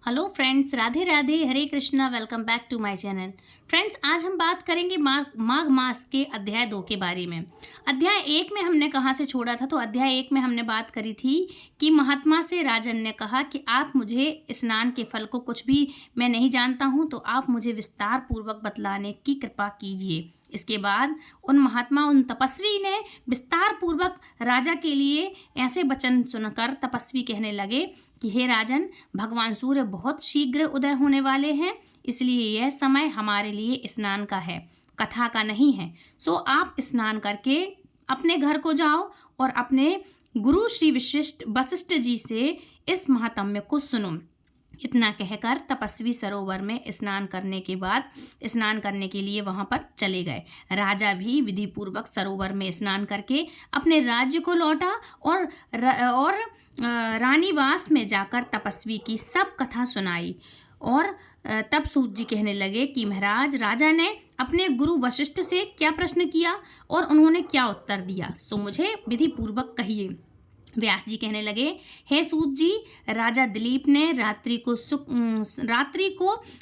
Hello friends, Radhe Radhe, Hare Krishna. Welcome back to my channel. Friends, आज हम बात करेंगे माघ मास के अध्याय 2 के बारे में। अध्याय 1 में हमने कहाँ से छोड़ा था, तो अध्याय 1 में हमने बात करी थी कि महात्मा से राजन ने कहा कि आप मुझे स्नान के फल को कुछ भी मैं नहीं जानता हूँ, तो आप मुझे विस्तार पूर्वक बतलाने की कृपा कीजिए। इसके बाद उन तपस्वी ने विस्तार पूर्वक राजा के लिए ऐसे वचन सुनकर तपस्वी कहने लगे कि हे राजन, भगवान सूर्य बहुत शीघ्र उदय होने वाले हैं, इसलिए यह समय हमारे लिए स्नान का है, कथा का नहीं है। सो आप स्नान करके अपने घर को जाओ और अपने गुरु श्री वशिष्ठ जी से इस महात्म्य को सुनो। इतना कहकर तपस्वी सरोवर में स्नान करने के लिए वहां पर चले गए। राजा भी विधि पूर्वक सरोवर में स्नान करके अपने राज्य को लौटा और रानीवास में जाकर तपस्वी की सब कथा सुनाई। और तब सूत जी कहने लगे कि महाराज, राजा ने अपने गुरु वशिष्ठ से क्या प्रश्न किया और उन्होंने क्या उत्तर दिया, सो मुझे विधि पूर्वक कहिए। व्यास जी कहने लगे, हे सूत जी, राजा दिलीप ने रात्रि को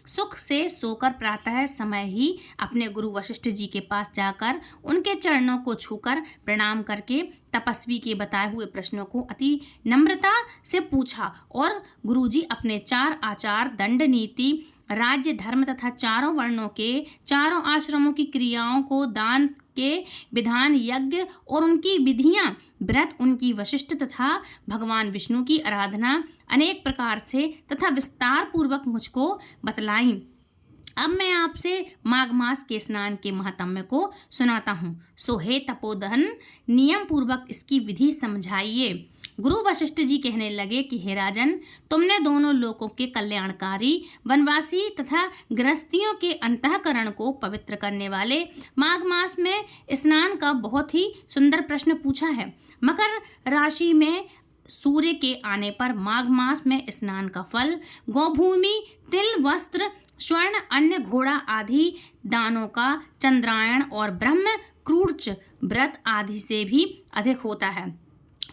सुख से सोकर प्रातः समय ही अपने गुरु वशिष्ठ जी के पास जाकर उनके चरणों को छूकर प्रणाम करके तपस्वी के बताए हुए प्रश्नों को अति नम्रता से पूछा और गुरुजी अपने 4 आचार, दंड नीति, राज्य, धर्म तथा चारों वर्णों के चारों आश्रमों की क्रियाओं को, दान के विधान, यज्ञ और उनकी विधियां, व्रत, उनकी वशिष्ठ तथा भगवान विष्णु की आराधना अनेक प्रकार से तथा विस्तार पूर्वक मुझको बतलाई। अब मैं आपसे माघ मास के स्नान के महात्म्य को सुनाता हूँ। सो हे तपोधन, नियम पूर्वक इसकी विधि समझाइए। गुरु वशिष्ठ जी कहने लगे कि हे राजन, तुमने दोनों लोकों के कल्याणकारी, वनवासी तथा गृहस्थियों के अंतःकरण को पवित्र करने वाले माघ मास में स्नान का बहुत ही सुंदर प्रश्न पूछा है। मकर राशि में सूर्य के आने पर माघ मास में स्नान का फल गौभूमि, तिल, वस्त्र, स्वर्ण, अन्न, घोड़ा आदि दानों का चंद्रायण और ब्रह्म क्रूर्च व्रत आदि से भी अधिक होता है।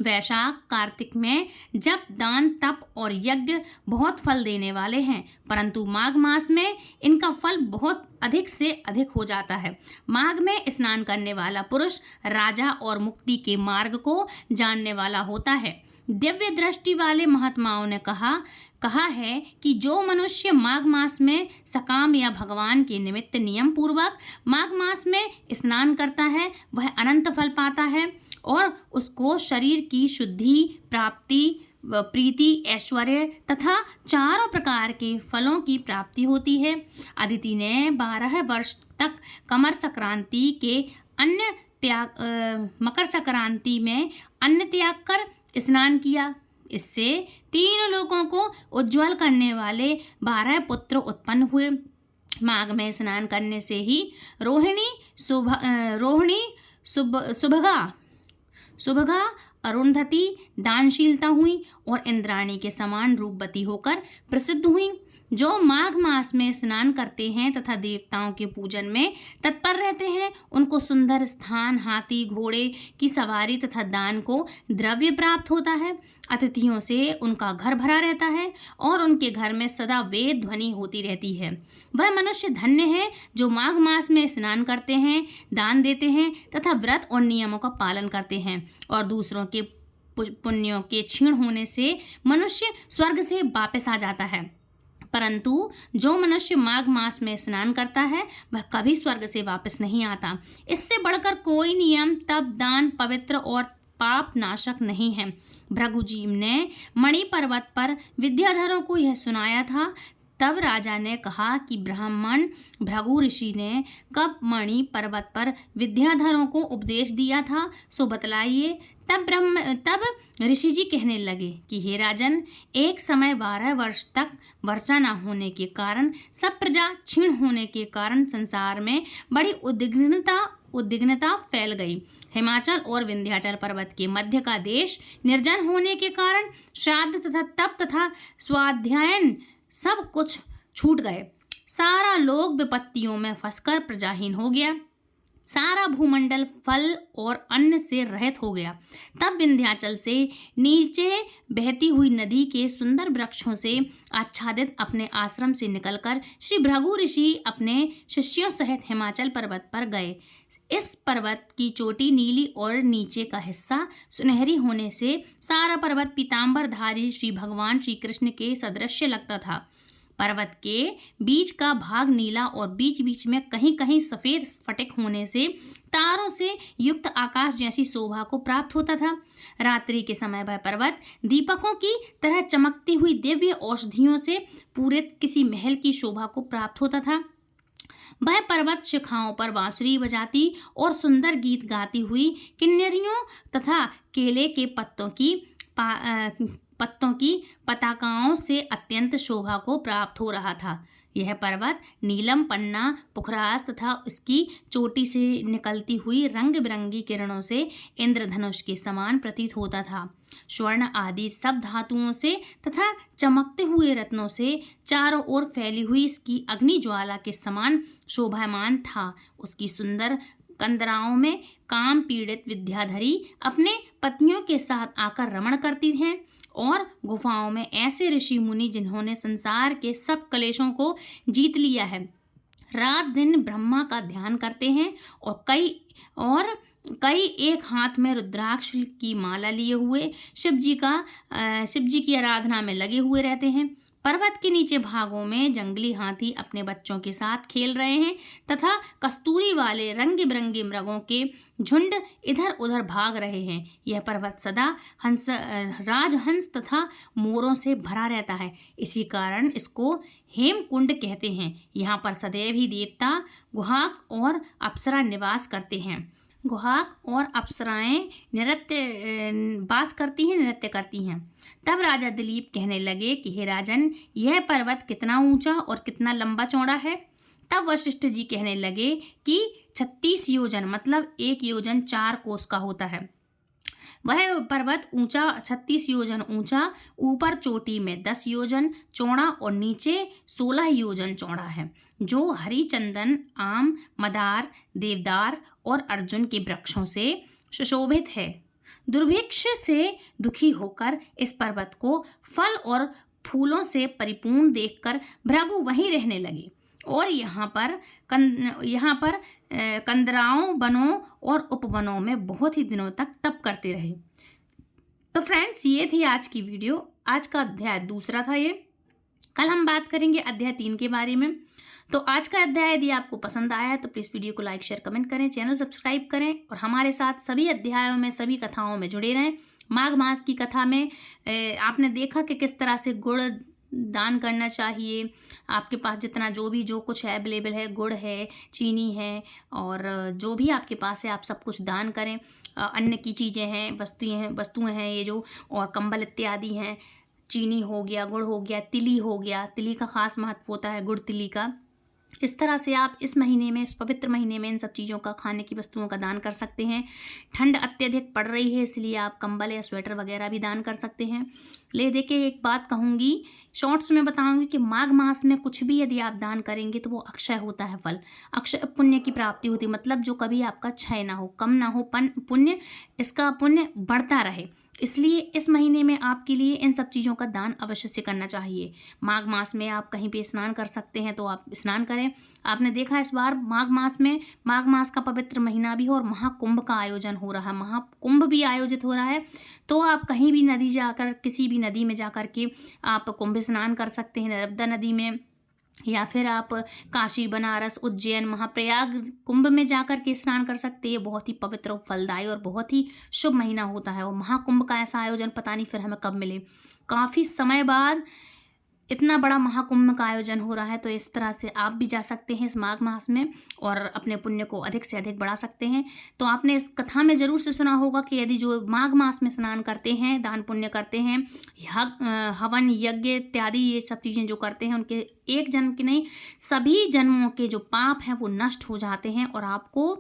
वैशाख कार्तिक में जब दान, तप और यज्ञ बहुत फल देने वाले हैं, परंतु माघ मास में इनका फल बहुत अधिक से अधिक हो जाता है। माघ में स्नान करने वाला पुरुष राजा और मुक्ति के मार्ग को जानने वाला होता है। दिव्य दृष्टि वाले महात्माओं ने कहा है कि जो मनुष्य माघ मास में सकाम या भगवान के निमित्त नियम पूर्वक माघ मास में स्नान करता है, वह अनंत फल पाता है और उसको शरीर की शुद्धि, प्राप्ति, प्रीति, ऐश्वर्य तथा चारों प्रकार के फलों की प्राप्ति होती है। अदिति ने 12 वर्ष तक मकर संक्रांति में अन्न त्याग कर स्नान किया। इससे 3 लोगों को उज्जवल करने वाले 12 पुत्र उत्पन्न हुए। माघ में स्नान करने से ही रोहिणी, सुभगा, अरुंधति दानशीलता हुई और इंद्राणी के समान रूपवती होकर प्रसिद्ध हुई। जो माघ मास में स्नान करते हैं तथा देवताओं के पूजन में तत्पर रहते हैं, उनको सुंदर स्थान, हाथी, घोड़े की सवारी तथा दान को द्रव्य प्राप्त होता है। अतिथियों से उनका घर भरा रहता है और उनके घर में सदा वेद ध्वनि होती रहती है। वह मनुष्य धन्य है जो माघ मास में स्नान करते हैं, दान देते हैं तथा व्रत और नियमों का पालन करते हैं। और दूसरों के पुण्यों के क्षीण होने से मनुष्य स्वर्ग से वापस आ जाता है, परंतु जो मनुष्य माघ मास में स्नान करता है वह कभी स्वर्ग से वापस नहीं आता। इससे बढ़कर कोई नियम, तप, दान पवित्र और पाप नाशक नहीं है। भृगुजी ने मणि पर्वत पर विद्याधरों को यह सुनाया था। तब राजा ने कहा कि ब्राह्मण भृगु ऋषि ने कब मणि पर्वत पर विद्याधरों को उपदेश दिया था, सो बतलाइए। तब ऋषि जी कहने लगे कि हे राजन, एक समय 12 वर्ष तक वर्षा न होने के कारण, सब प्रजा क्षीण होने के कारण संसार में बड़ी उद्विग्नता फैल गई। हिमाचल और विंध्याचल पर्वत के मध्य का देश निर्जन होने के कारण श्राद्ध तथा तप तथा स्वाध्यायन सब कुछ छूट गए। सारा लोग विपत्तियों में फंसकर प्रजाहीन हो गया। सारा भूमंडल फल और अन्न से रहित हो गया। तब विंध्याचल से नीचे बहती हुई नदी के सुंदर वृक्षों से आच्छादित अपने आश्रम से निकलकर श्री भृगु ऋषि अपने शिष्यों सहित हिमाचल पर्वत पर गए। इस पर्वत की चोटी नीली और नीचे का हिस्सा सुनहरी होने से सारा पर्वत पीतांबरधारी श्री भगवान श्री कृष्ण के सदृश लगता था। पर्वत के बीच का भाग नीला और बीच बीच में कहीं कहीं सफेद स्फटिक होने से तारों से युक्त आकाश जैसी शोभा को प्राप्त होता था। रात्रि के समय वह पर्वत दीपकों की तरह चमकती हुई दिव्य औषधियों से पूरित किसी महल की शोभा को प्राप्त होता था। वह पर्वत शिखाओं पर बांसुरी बजाती और सुंदर गीत गाती हुई किन्नरियों तथा केले के पत्तों की पताकाओं से अत्यंत शोभा को प्राप्त हो रहा था। यह पर्वत नीलम, पन्ना, पुखरास तथा उसकी चोटी से निकलती हुई रंग बिरंगी किरणों से इंद्रधनुष के समान प्रतीत होता था। स्वर्ण आदि सब धातुओं से तथा चमकते हुए रत्नों से चारों ओर फैली हुई इसकी अग्नि ज्वाला के समान शोभायमान था। उसकी सुंदर कंदराओं में काम पीड़ित विद्याधरी अपने पत्नियों के साथ आकर रमण करती हैं और गुफाओं में ऐसे ऋषि मुनि जिन्होंने संसार के सब क्लेशों को जीत लिया है, रात दिन ब्रह्मा का ध्यान करते हैं और कई एक हाथ में रुद्राक्ष की माला लिए हुए शिव जी की आराधना में लगे हुए रहते हैं। पर्वत के नीचे भागों में जंगली हाथी अपने बच्चों के साथ खेल रहे हैं तथा कस्तूरी वाले रंग बिरंगे मृगों के झुंड इधर उधर भाग रहे हैं। यह पर्वत सदा राजहंस तथा मोरों से भरा रहता है, इसी कारण इसको हेमकुंड कहते हैं। यहाँ पर सदैव ही देवता, गुहाक और अप्सरा निवास करते हैं। गुहाक और अप्सराएं नृत्य करती हैं। तब राजा दिलीप कहने लगे कि हे राजन, यह पर्वत कितना ऊंचा और कितना लंबा चौड़ा है। तब वशिष्ठ जी कहने लगे कि 36 योजन मतलब 1 योजन 4 कोस का होता है। वह पर्वत 36 योजन ऊंचा, ऊपर चोटी में 10 योजन चौड़ा और नीचे 16 योजन चौड़ा है, जो हरी चंदन, आम, मदार, देवदार और अर्जुन के वृक्षों से सुशोभित है। दुर्भिक्ष से दुखी होकर इस पर्वत को फल और फूलों से परिपूर्ण देखकर भृगु वहीं रहने लगे और यहाँ पर कंदराओं, वनों और उपवनों में बहुत ही दिनों तक तप करते रहे। तो फ्रेंड्स, ये थी आज की वीडियो। आज का अध्याय दूसरा था ये। कल हम बात करेंगे अध्याय 3 के बारे में। तो आज का अध्याय यदि आपको पसंद आया है तो प्लीज़ वीडियो को लाइक, शेयर, कमेंट करें, चैनल सब्सक्राइब करें और हमारे साथ सभी अध्यायों में, सभी कथाओं में जुड़े रहें। माघ मास की कथा में आपने देखा कि किस तरह से गुड़ दान करना चाहिए। आपके पास जितना जो कुछ है अवेलेबल है, गुड़ है, चीनी है और जो भी आपके पास है आप सब कुछ दान करें। अन्न की चीज़ें हैं, वस्तुएं हैं ये जो, और कंबल इत्यादि हैं। चीनी हो गया, गुड़ हो गया, तिली हो गया। तिली का खास महत्व होता है, गुड़ तिली का। इस तरह से आप इस महीने में, इस पवित्र महीने में इन सब चीज़ों का, खाने की वस्तुओं का दान कर सकते हैं। ठंड अत्यधिक पड़ रही है, इसलिए आप कंबल या स्वेटर वगैरह भी दान कर सकते हैं। देखिए, एक बात कहूँगी, शॉर्ट्स में बताऊँगी कि माघ मास में कुछ भी यदि आप दान करेंगे तो वो अक्षय होता है फल, अक्षय पुण्य की प्राप्ति होती है। मतलब जो कभी आपका क्षय ना हो, कम ना हो पुण्य, इसका पुण्य बढ़ता रहे। इसलिए इस महीने में आपके लिए इन सब चीज़ों का दान अवश्य से करना चाहिए। माघ मास में आप कहीं पे स्नान कर सकते हैं तो आप स्नान करें। आपने देखा इस बार माघ मास का पवित्र महीना भी हो और महाकुंभ का आयोजन हो रहा है, महाकुंभ भी आयोजित हो रहा है। तो आप कहीं भी नदी जाकर, किसी भी नदी में जाकर के आप कुंभ स्नान कर सकते हैं, नर्मदा नदी में, या फिर आप काशी, बनारस, उज्जैन, महाप्रयाग कुंभ में जाकर के स्नान कर सकते हैं। बहुत ही पवित्र और फलदायी और बहुत ही शुभ महीना होता है। और महाकुंभ का ऐसा आयोजन पता नहीं फिर हमें कब मिले। काफ़ी समय बाद इतना बड़ा महाकुंभ का आयोजन हो रहा है, तो इस तरह से आप भी जा सकते हैं इस माघ मास में और अपने पुण्य को अधिक से अधिक बढ़ा सकते हैं। तो आपने इस कथा में ज़रूर से सुना होगा कि यदि जो माघ मास में स्नान करते हैं, दान पुण्य करते हैं, हवन यज्ञ इत्यादि ये सब चीज़ें जो करते हैं, उनके एक जन्म की नहीं, सभी जन्मों के जो पाप हैं वो नष्ट हो जाते हैं और आपको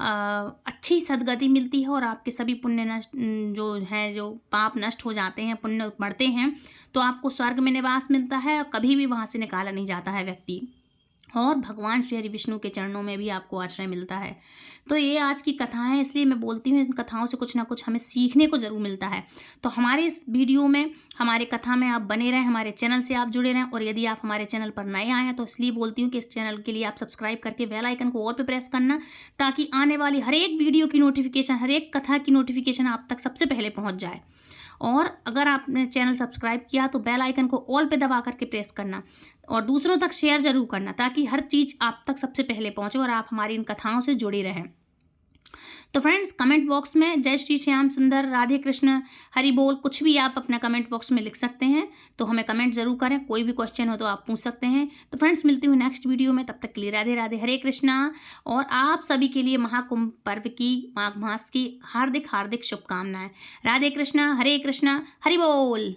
अच्छी सद्गति मिलती है और आपके सभी पुण्य नष्ट जो पाप नष्ट हो जाते हैं, पुण्य बढ़ते हैं, तो आपको स्वर्ग में निवास मिलता है और कभी भी वहाँ से निकाला नहीं जाता है व्यक्ति। और भगवान श्री हरि विष्णु के चरणों में भी आपको आश्रय मिलता है। तो ये आज की कथा है, इसलिए मैं बोलती हूँ इन कथाओं से कुछ ना कुछ हमें सीखने को ज़रूर मिलता है। तो हमारे इस वीडियो में, हमारे कथा में आप बने रहें, हमारे चैनल से आप जुड़े रहें। और यदि आप हमारे चैनल पर नए आए हैं तो इसलिए बोलती हूँ कि इस चैनल के लिए आप सब्सक्राइब करके बेल आइकन को ऑल पे प्रेस करना, ताकि आने वाली हर एक वीडियो की नोटिफिकेशन, हर एक कथा की नोटिफिकेशन आप तक सबसे पहले पहुँच जाए। और अगर आपने चैनल सब्सक्राइब किया तो बेल आइकन को ऑल पे दबा करके प्रेस करना और दूसरों तक शेयर जरूर करना, ताकि हर चीज़ आप तक सबसे पहले पहुंचे और आप हमारी इन कथाओं से जुड़े रहें। तो फ्रेंड्स, कमेंट बॉक्स में जय श्री श्याम सुंदर, राधे कृष्ण, हरि बोल, कुछ भी आप अपना कमेंट बॉक्स में लिख सकते हैं। तो हमें कमेंट जरूर करें, कोई भी क्वेश्चन हो तो आप पूछ सकते हैं। तो फ्रेंड्स, मिलती हूँ नेक्स्ट वीडियो में, तब तक के लिए राधे राधे, हरे कृष्णा। और आप सभी के लिए महाकुंभ पर्व की, माघ मास की हार्दिक हार्दिक शुभकामनाएं। राधे कृष्णा, हरे कृष्णा, हरि बोल।